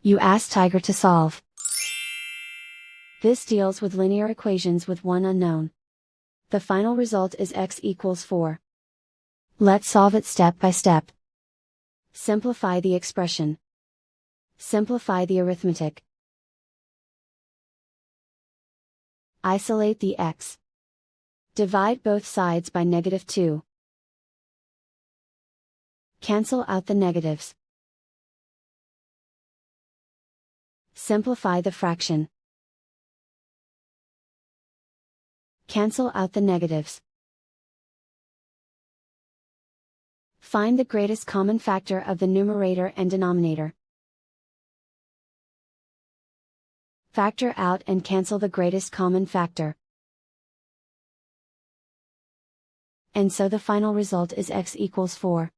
You ask Tiger to solve. This deals with linear equations with one unknown. The final result is x equals 4. Let's solve it step by step. Simplify the expression. Simplify the arithmetic. Isolate the x. Divide both sides by -2. Cancel out the negatives. Simplify the fraction. Cancel out the negatives. Find the greatest common factor of the numerator and denominator. Factor out and cancel the greatest common factor. And so the final result is x equals 4.